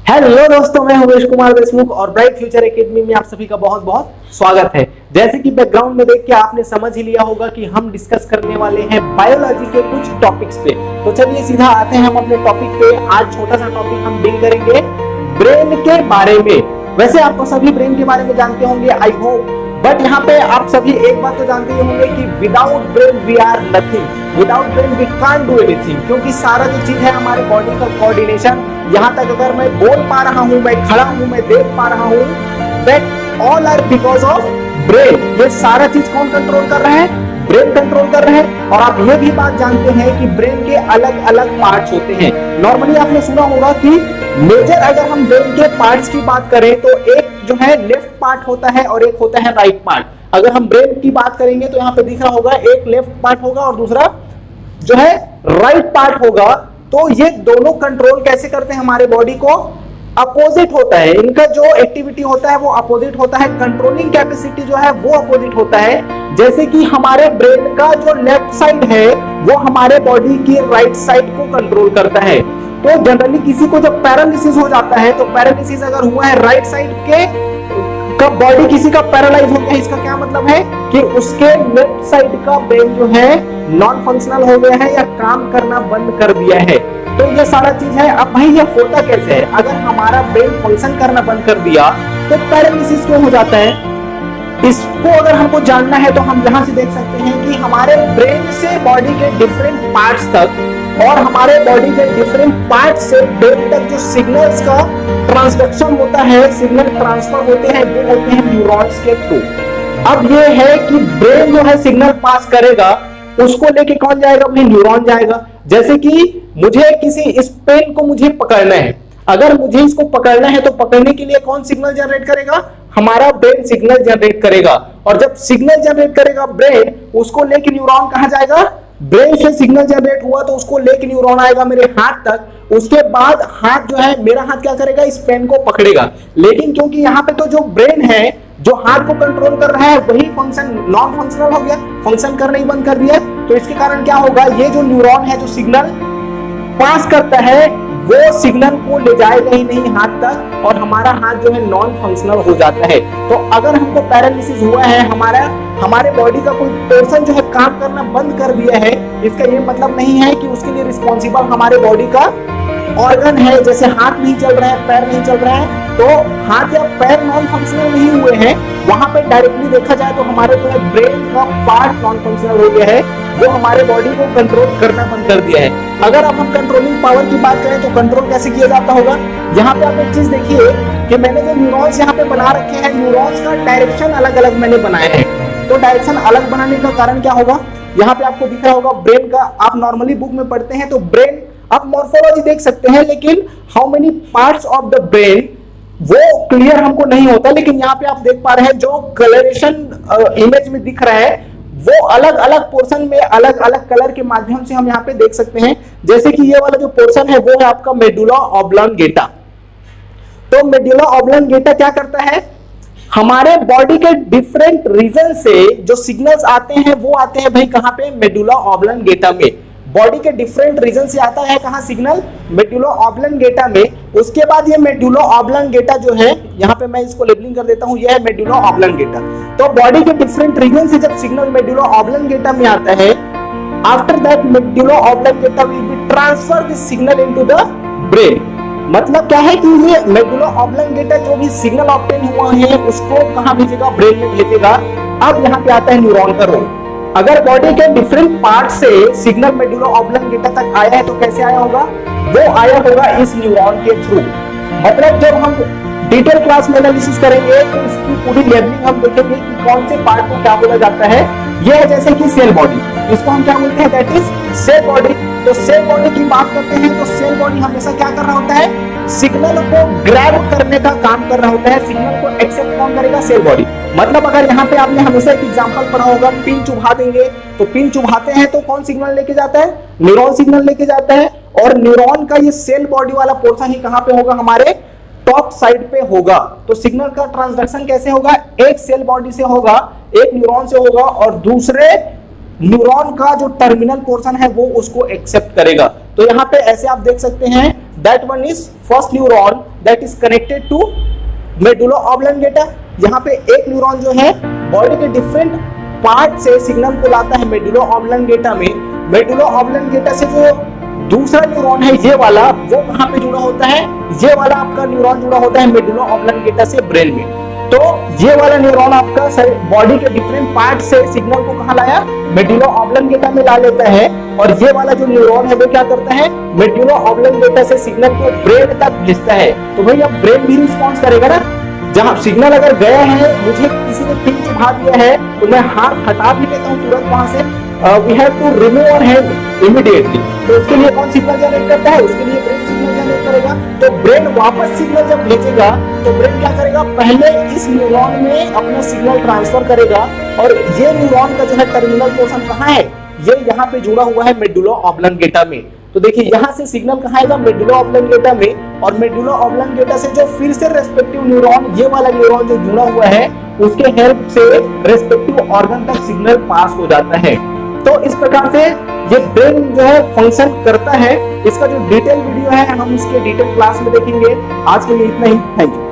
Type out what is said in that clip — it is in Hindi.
हेलो दोस्तों, मैं उमेश कुमार देशमुख और ब्राइट फ्यूचर एकेडमी में आप सभी का बहुत बहुत स्वागत है। जैसे कि बैकग्राउंड में देख के आपने समझ ही लिया होगा कि हम डिस्कस करने वाले हैं बायोलॉजी के कुछ टॉपिक्स पे। तो चलिए सीधा आते हैं हम अपने टॉपिक पे। आज छोटा सा टॉपिक हम डील करेंगे ब्रेन के बारे में। वैसे आप सभी ब्रेन के बारे में जानते होंगे, आई होप, बट यहाँ पे आप सभी एक बात तो जानते होंगे कि without brain we are nothing, without brain we can't do anything. क्योंकि सारा जो चीज है हमारे बॉडी का कोऑर्डिनेशन, यहाँ तक अगर मैं बोल पा रहा हूँ, मैं खड़ा हूँ, मैं देख पा रहा हूँ, that all are because of brain. ये सारा चीज कौन कंट्रोल कर रहा है? ब्रेन कंट्रोल कर रहे हैं। और आप ये भी बात जानते हैं कि ब्रेन के अलग अलग पार्ट्स होते हैं। नॉर्मली आपने सुना होगा कि मेजर अगर हम ब्रेन के पार्ट्स की बात करें तो एक जो है लेफ्ट पार्ट होता है और एक होता है राइट पार्ट। अगर हम ब्रेन की बात करेंगे तो यहाँ पे दिख रहा होगा एक लेफ्ट पार्ट होगा और दूसरा जो है राइट पार्ट होगा। तो ये दोनों कंट्रोल कैसे करते हैं हमारे बॉडी को? अपोजिट होता है इनका, जो एक्टिविटी होता है वो अपोजिट होता है, कंट्रोलिंग कैपेसिटी जो है वो अपोजिट होता है। जैसे कि हमारे ब्रेन का जो लेफ्ट साइड है वो हमारे बॉडी की राइट साइड को कंट्रोल करता है। तो जनरली किसी को जब पैरालिसिस हो जाता है, तो पैरालिसिस अगर हुआ है राइट साइड के का, बॉडी किसी का पैरालाइज हो गया, इसका क्या मतलब है कि उसके लेफ्ट साइड का ब्रेन जो है नॉन फंक्शनल हो गया है या काम करना बंद कर दिया है। तो ये सारा चीज है। अब भाई ये होता कैसे है? अगर हमारा ब्रेन फंक्शन करना बंद कर दिया तो पैरालिसिस क्यों हो जाता है? इसको अगर हमको जानना है तो हम यहाँ से देख सकते हैं कि हमारे ब्रेन से बॉडी के डिफरेंट पार्ट्स तक और हमारे बॉडी के डिफरेंट पार्ट से ब्रेन तक जो सिग्नल्स का ट्रांसडक्शन होता है, सिग्नल ट्रांसफर होते हैं, वो होते हैं न्यूरॉन्स के थ्रू। अब ये है कि ब्रेन जो है सिग्नल पास करेगा, उसको लेके कौन जाएगा? भाई न्यूरॉन जाएगा। जैसे कि मुझे किसी इस पेन को मुझे पकड़ना है, अगर मुझे इसको पकड़ना है तो पकड़ने के लिए कौन सिग्नल जनरेट करेगा? हमारा ब्रेन सिग्नल जनरेट करेगा। और जब सिग्नल जनरेट करेगा ब्रेन, उसको लेके न्यूरॉन कहां जाएगा? ब्रेन से सिग्नल जनरेट हुआ तो उसको लेके न्यूरॉन आएगा मेरे हाथ तक। उसके बाद हाथ जो है, मेरा हाथ क्या करेगा? इस पेन को पकड़ेगा। लेकिन क्योंकि यहाँ पे तो जो ब्रेन है जो हाथ को कंट्रोल कर रहा है वही फंक्शन नॉन फंक्शनल हो गया, फंक्शन करना ही बंद कर दिया। तो इसके कारण क्या होगा? ये जो न्यूरॉन है जो सिग्नल पास करता है वो सिग्नल को ले जाएगा ही नहीं हाथ तक, और हमारा हाथ जो है नॉन फंक्शनल हो जाता है। तो अगर हमको पैरालिसिस हुआ है, हमारे बॉडी का कोई पोर्शन जो है काम करना बंद कर दिया है, इसका ये मतलब नहीं है कि उसके लिए रिस्पॉन्सिबल हमारे बॉडी का ऑर्गन है। जैसे हाथ नहीं चल रहा है, पैर नहीं चल रहा है, तो हाथ या पैर नॉन फंक्शनल नहीं हुए हैं, वहां पे डायरेक्टली देखा जाए तो हमारे जो है ब्रेन का पार्ट नॉन फंक्शनल हो गया है, वो हमारे बॉडी को कंट्रोल करना बंद कर दिया है। अगर अब हम कंट्रोलिंग पावर की बात करें तो कंट्रोल कैसे किया जाता होगा? यहाँ पे आप एक चीज देखिए कि मैंने जो न्यूरॉन्स यहाँ पे बना रखे हैं, न्यूरॉन्स का डायरेक्शन अलग अलग मैंने बनाए हैं। तो डायरेक्शन अलग बनाने का कारण क्या होगा? यहाँ पे आपको दिख रहा होगा ब्रेन का, आप नॉर्मली बुक में पढ़ते हैं तो ब्रेन आप मॉर्फोलॉजी देख सकते हैं, लेकिन how many parts of the brain वो क्लियर हमको नहीं होता। लेकिन यहाँ पे आप देख पा रहे हैं जो कलरेशन इमेज में दिख रहा है वो अलग अलग पोर्शन में अलग अलग कलर के माध्यम से हम यहाँ पे देख सकते हैं। जैसे कि ये वाला जो पोर्शन है वो है आपका मेडुला ऑब्लांगेटा। तो मेडुला ऑब्लांगेटा क्या करता है? हमारे बॉडी के डिफरेंट रीजन से जो सिग्नल्स आते हैं वो आते हैं भाई कहाँ पे? मेडुला ऑब्लांगेटा में। बॉडी के डिफरेंट रीजन से आता है कहाँ सिग्नल? मेडुला ऑब्लांगेटा में। उसके बाद ये मेडुला ऑब्लांगेटा जो है, यहाँ पे मैं इसको लेबलिंग कर देता हूँ, ये है मेडुला ऑब्लांगेटा। तो बॉडी के डिफरेंट रीजन से जब सिग्नल मेडुला ऑब्लांगेटा में आता है, after that medulla oblongata will be transfer this signal into the brain. मतलब क्या है कि ये मेडुला ऑब्लांगेटा जो भी सिग्नल ऑब्टेन हुआ है उसको कहाँ भेजेगा? ब्रेन में भेजेगा। अब यहाँ पे आता है न्यूरॉन का रोल। अगर बॉडी के डिफरेंट पार्ट से सिग्नल मेडुला ऑब्लांगेटा तक आया है तो कैसे आया होगा? वो आया होगा इस न्यूरॉन के थ्रू। मतलब जब हम डिटेल क्लास में एनालिसिस करेंगे तो इसकी पूरी लेबलिंग हम देखेंगे कि कौन से पार्ट को क्या बोला जाता है। ये है जैसे कि सेल बॉडी, इसको हम क्या बोलते हैं? That is cell body. तो सेल बॉडी की बात करते हैं तो सेल बॉडी हमेशा क्या कर रहा होता है? सिग्नल को ग्रैब करने का काम कर रहा होता है। सिग्नल को एक्सेप्ट कौन करेगा? Cell body. मतलब अगर यहाँ पे आपने हमेशा एक एग्जांपल पढ़ा होगा, पिन चुभा देंगे तो पिन चुभाते हैं तो कौन सिग्नल लेके जाता है? न्यूरॉन सिग्नल लेके जाता है। और न्यूरॉन का ये सेल बॉडी वाला पोर्शन ही कहाँ पे होगा? हमारे टॉप साइड पे होगा। तो सिग्नल का ट्रांसडक्शन कैसे होगा? एक सेल बॉडी से होगा, एक न्यूरॉन से होगा, और दूसरे न्यूरॉन का जो टर्मिनल पोर्शन है वो उसको एक्सेप्ट करेगा। तो यहाँ पे ऐसे आप देख सकते हैं that one is first neuron that is connected to medulla oblongata. यहाँ पे एक न्यूरॉन जो है बॉडी के डिफरेंट पार्ट से सिग्नल को लाता है मेडुला ऑब्लंगेटा में। मेडुला ऑब्लंगेटा से जो दूसरा न्यूरॉन है ये वाला, वो कहाँ पे जुड़ा होता है, ये वाला आपका न्यूरॉन जुड़ा होता है मेडुला ऑब्लंगेटा से ब्रेन में। तो ये वाला न्यूरॉन आपका बॉडी के डिफरेंट पार्ट से सिग्नल को कहाँ लाया, मेडुला ऑब्लंगेटा में ला लेता है, और ये वाला जो न्यूरॉन है वो क्या करता है, मेडुला ऑब्लंगेटा से सिग्नल को ब्रेन तक भेजता है। तो भाई अब ब्रेन भी रिस्पॉन्स करेगा ना, जहां सिग्नल अगर गया है, मुझे किसी ने पिन चुभा दिया है तो मैं हाथ हटा भी लेता हूँ तुरंत वहां से, we have to remove our hand immediately. तो उसके लिए कौन सिग्नल जनरेट करता है, उसके लिए ब्रेन सिग्नल जनरेट करेगा। तो ब्रेन वापस सिग्नल जब भेजेगा तो ब्रेन क्या करेगा, पहले इस न्यूरॉन में अपना सिग्नल ट्रांसफर करेगा, और ये न्यूरॉन का जो है टर्मिनल पोर्शन कहाँ है, ये यहाँ पे जुड़ा हुआ है मेडुला ऑब्लंगेटा में। तो देखिए यहाँ से सिग्नल कहाँ आएगा, मेडुला ऑब्लंगेटा में, और मेडुला ऑब्लंगेटा से जो फिर से रेस्पेक्टिव न्यूरॉन, ये वाला न्यूरॉन जो जुड़ा हुआ है, उसके हेल्प से रेस्पेक्टिव ऑर्गन तक सिग्नल पास हो जाता है। तो इस प्रकार से ये ब्रेन जो है फंक्शन करता है। इसका जो डिटेल वीडियो है हम इसके डिटेल क्लास में देखेंगे। आज के लिए इतना ही, थैंक यू।